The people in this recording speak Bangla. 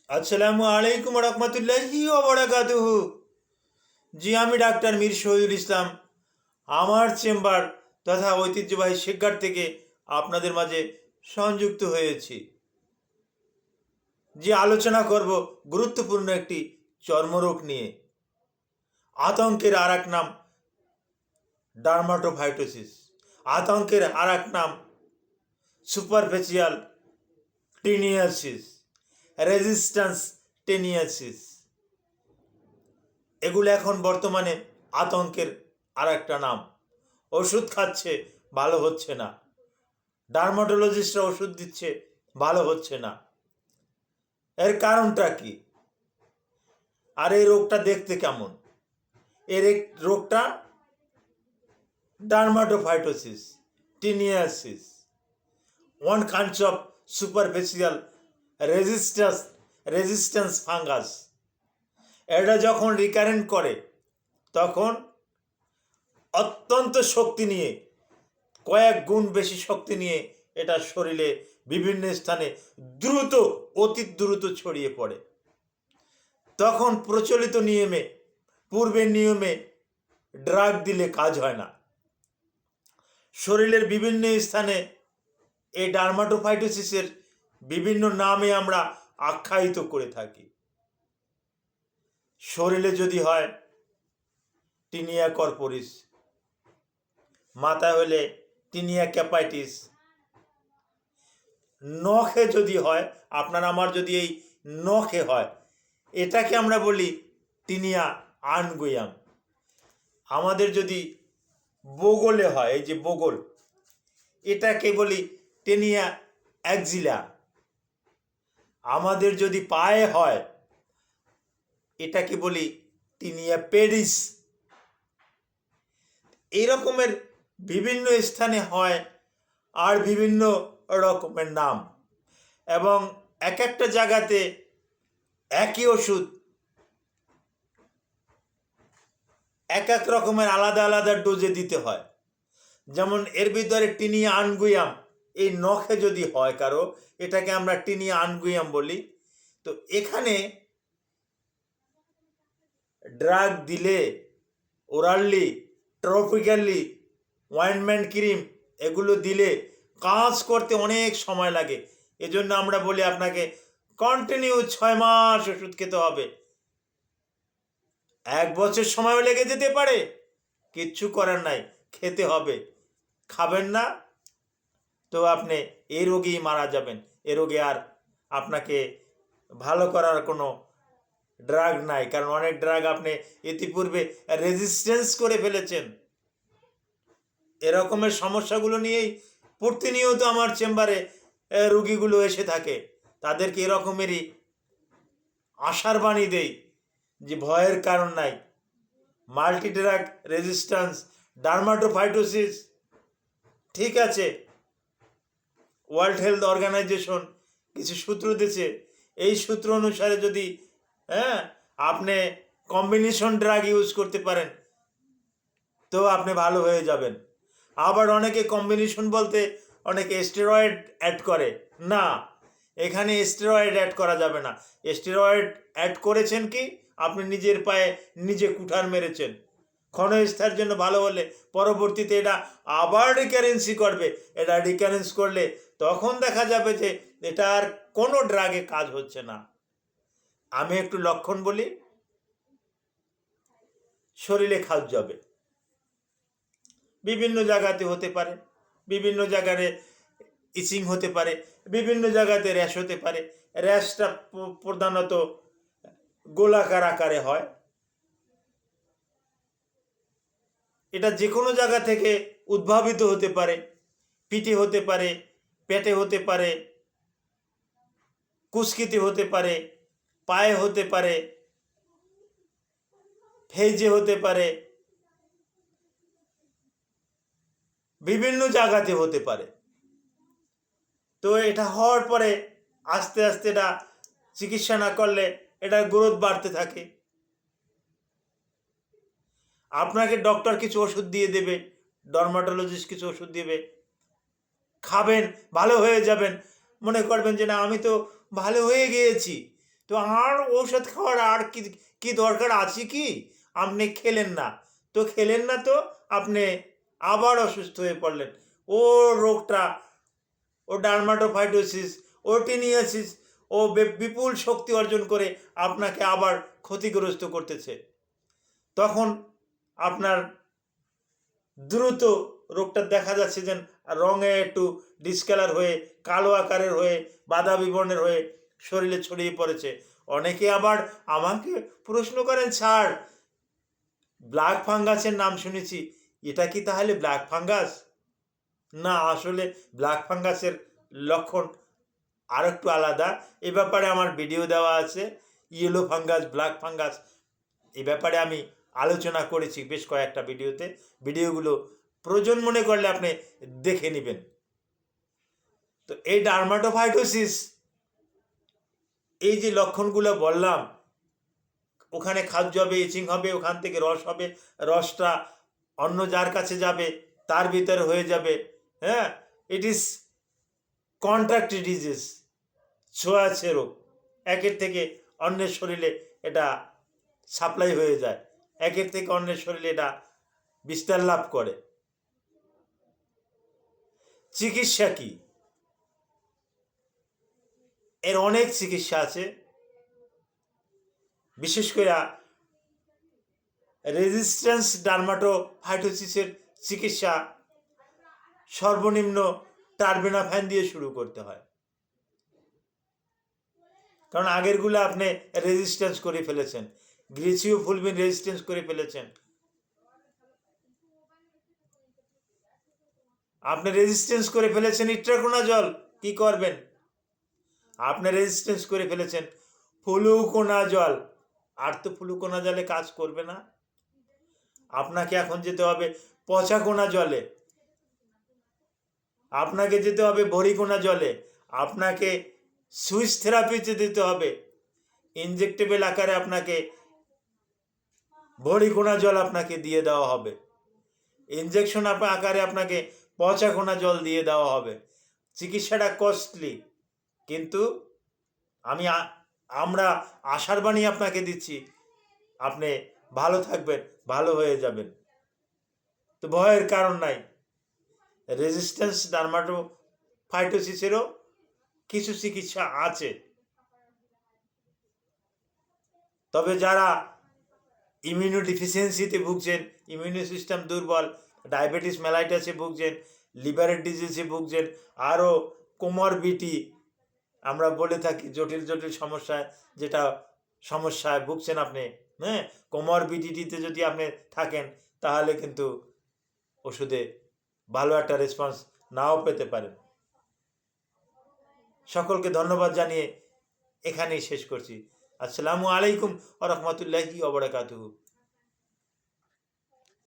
আসসালামু আলাইকুম রহমতুল্লাহি ওয়া বারাকাতুহু। জি, আমি ডাক্তার মীর শহীদুল ইসলাম আমার চেম্বার তথা ঐতিহ্যবাহী শেখগার থেকে আপনাদের মাঝে সংযুক্ত হয়েছি। যে আলোচনা করব গুরুত্বপূর্ণ একটি চর্মরোগ নিয়ে। আতঙ্কের আর এক নাম ডার্মাটোফাইটোসিস, আতঙ্কের আর এক নাম সুপারফেসিয়াল টেনিয়াসিস, রেজিস্ট্যান্স টেনিয়াসিস। এগুলো এখন বর্তমানে আতঙ্কের আর একটা নাম। ওষুধ খাচ্ছে, ভালো হচ্ছে না। ডার্মাটোলজিস্টরা ওষুধ দিচ্ছে, ভালো হচ্ছে না। এর কারণটা কি? আর এই রোগটা দেখতে কেমন? রোগটা dermatophytosis tineasis, one kinds of superficial resistance fungus. এটা যখন রিকারেন্ট করে তখন অত্যন্ত শক্তি নিয়ে, কয়েক গুণ বেশি শক্তি নিয়ে এটা শরীরে বিভিন্ন স্থানে দ্রুত, অতি দ্রুত ছড়িয়ে পড়ে। তখন প্রচলিত নিয়মে, পূর্বের নিয়মে ড্রাগ দিলে কাজ হয় না। শরীরের বিভিন্ন স্থানে এই ডার্মাটোফাইটোসিসের বিভিন্ন নামে আমরা আখ্যায়িত করে থাকি। শরীরে যদি হয় টিনিয়া কর্পোরিস, মাথা হলে টিনিয়া ক্যাপাইটিস, নখে যদি হয়, আপনার আমার যদি এই নখে হয়, এটাকে আমরা বলি টিনিয়া আনগুয়াম। আমাদের যদি বগলে হয়, এই যে বগল, এটাকে বলি টেনিয়া অ্যাক্সিলা। আমাদের যদি পায়ে হয়, এটাকে বলি টিনিয়া পেডিস। এই রকমের বিভিন্ন স্থানে হয় আর বিভিন্ন রকমের নাম, এবং এক একটা জায়গাতে একই ওষুধ এক এক রকমের আলাদা আলাদা ডোজে দিতে হয়। যেমন এর ভিতরে টিনিয়া আনগুয়াম, এই নখে যদি হয় কারো, এটাকে আমরা টিনিয়া আনগুয়াম বলি। তো এখানে ড্রাগ দিলে ওরালি, ট্রপিক্যালি, অয়েন্টমেন্ট ক্রিম, এগুলো দিলে কাজ করতে অনেক সময় লাগে। এজন্য আমরা বলি আপনাকে কন্টিনিউ 6 মাস ওষুধ খেতে হবে। 1 বছর সময়ও লেগে যেতে পারে, কিচ্ছু করার নাই, খেতে হবে। খাবেন না তো আপনি এই রোগেই মারা যাবেন। এ রোগে আর আপনাকে ভালো করার কোনো ড্রাগ নাই, কারণ অনেক ড্রাগ আপনি ইতিপূর্বে রেজিস্ট্যান্স করে ফেলেছেন। এরকমের সমস্যাগুলো নিয়েই প্রতিনিয়ত আমার চেম্বারে রুগীগুলো এসে থাকে। তাদেরকে এরকমেরই আশার বাণী দেই যে ভয়ের কারণ নাই। মাল্টি ড্রাগ রেজিস্ট্যান্স ডার্মাটোফাইটোসিস, ঠিক আছে, ওয়ার্ল্ড হেলথ অর্গানাইজেশন কিছু সূত্র দিয়েছে। এই সূত্র অনুসারে যদি আপনি কম্বিনেশন ড্রাগ ইউজ করতে পারেন তো আপনি ভালো হয়ে যাবেন। আবার অনেকে কম্বিনেশন বলতে অনেকে স্টেরয়েড অ্যাড করে। না, এখানে স্টেরয়েড অ্যাড করা যাবে না। স্টেরয়েড অ্যাড করেছেন কি আপনি নিজের পায়ে নিজে কুঠার মেরেছেন। ক্ষণস্থায়ের জন্য ভালো হলে পরবর্তীতে এটা আবার রিকারেন্সি করবে। এটা রিকারেন্স করলে তখন দেখা যাবে যে এটা আর কোনো ড্রাগে কাজ হচ্ছে না। আমি একটু লক্ষণ বলি। শরীরে খাজ যাবে, বিভিন্ন জায়গাতে হতে পারে, বিভিন্ন জায়গায় ইচিং হতে পারে, বিভিন্ন জায়গাতে র্যাশ হতে পারে। র্যাশটা প্রধানত গোলাকার আকারে হয়। এটা যে কোনো জায়গা থেকে উদ্ভাবিত হতে পারে। পিঠে হতে পারে, পেটে হতে পারে, কুস্কিতে হতে পারে, পায়ে হতে পারে, ফেজে হতে পারে, বিভিন্ন জায়গাতে হতে পারে। তো এটা হওয়ার পরে আস্তে আস্তে এটা চিকিৎসা না করলে এটা গ্রোথ বাড়তে থাকে। আপনাকে ডক্টর কিছু ওষুধ দিয়ে দেবে, ডার্মাটোলজিস্ট কিছু ওষুধ দেবে, খাবেন, ভালো হয়ে যাবেন। মনে করবেন যে না, আমি তো ভালো হয়ে গিয়েছি, তো আর ঔষধ খাওয়ার আর কি কি দরকার আছে কি? আপনি খেলেন না, তো খেলেন না, তো আপনি আবার অসুস্থ হয়ে পড়লেন। ও রোগটা, ও ডার্মাটোফাইটোসিস, ও টিনিয়াসিস, ও বিপুল শক্তি অর্জন করে আপনাকে আবার ক্ষতিগ্রস্ত করতেছে। তখন আপনার দ্রুত রোগটা দেখা যাচ্ছে যে রঙে একটু ডিসকালার হয়ে, কালো আকারের হয়ে, বাদামি বর্ণের হয়ে শরীরে ছড়িয়ে পড়েছে। অনেকে আবার আমাকে প্রশ্ন করেন, স্যার ব্ল্যাক ফাঙ্গাসের নাম শুনেছি, এটা কি তাহলে ব্ল্যাক ফাঙ্গাস? না, আসলে ব্ল্যাক ফাঙ্গাসের লক্ষণ আর একটু আলাদা। এ ব্যাপারে আমার ভিডিও দেওয়া আছে, ইয়েলো ফাঙ্গাস, ব্ল্যাক ফাঙ্গাস, এই ব্যাপারে আমি আলোচনা করেছি বেশ কয়েকটা ভিডিওতে। ভিডিওগুলো প্রয়োজন মনে করলে আপনি দেখে নেবেন। তো এই ডার্মাটোফাইটোসিস, এই যে লক্ষণগুলো বললাম, ওখানে খাদ্য হবে, ইচিং হবে, ওখান থেকে রস হবে, রসটা অন্য যার কাছে যাবে তার ভিতরে হয়ে যাবে। হ্যাঁ, ইট ইজ কন্ট্যাক্ট ডিজিজ, ছোঁয়াছে রোগ। একের থেকে অন্যের শরীরে এটা সাপ্লাই হয়ে যায়, একের থেকে অন্যের শরীরে এটা বিস্তার লাভ করে। চিকিৎসা কি? এর অনেক চিকিৎসা আছে। বিশেষ করে রেজিস্ট্যান্স ডার্মাটোফাইটোসিসের চিকিৎসা সর্বনিম্ন টার্বেনাফ্যান দিয়ে শুরু করতে হয়, কারণ আগেরগুলো আপনি রেজিস্ট্যান্স করে ফেলেছেন, গ্লিসিওফুলমিন রেজিস্ট্যান্স করে ফেলেছেন, আপনি রেজিস্ট্যান্স করে ফেলেছেন ইট্রাকোনাজল, কি করবেন? আপনি রেজিস্ট্যান্স করে ফেলেছেন ফ্লুকোনাজল, আর তো ফ্লুকোনাজলে কাজ করবে না। আপনাকে এখন যেতে হবে পচাকোনা জলে, আপনাকে যেতে হবে বরিকোনা জলে, আপনাকে সুইচ থেরাপিতে দিতে হবে, ইনজেক্টেবল আকারে আপনাকে বরিকোনা জল আপনাকে দিয়ে দেওয়া হবে, ইনজেকশন আকারে আপনাকে পচাকোনা জল দিয়ে দেওয়া হবে। চিকিৎসাটা কস্টলি, কিন্তু আমরা আশার বাণী আপনাকে দিচ্ছি, আপনি ভালো থাকবেন, ভালো হয়ে যাবেন। তো ভয়ের কারণ নাই। রেজিস্ট্যান্স ডার্মাটোফাইটোসিসেরও কিছু চিকিৎসা আছে, তবে যারা ইমিউনোডিফিসিয়েন্সিতে ভুগছেন, ইমিউনি সিস্টেম দুর্বল, ডায়াবেটিস মেলাইটাসে ভুগছেন, লিভারের ডিজিজে ভুগছেন, আরও কোমরবিটি আমরা বলে থাকি, জটিল জটিল সমস্যায় যেটা সমস্যায় ভুগছেন আপনি, হ্যাঁ, কোমরবিডিটিতে যদি আপনি থাকেন তাহলে কিন্তু ওষুধে ভালো একটা রেসপন্স নাও পেতে পারেন। সকলকে ধন্যবাদ জানিয়ে এখানেই শেষ করছি। আসসালামু আলাইকুম ওয়া রাহমাতুল্লাহি ওয়া বারাকাতুহু।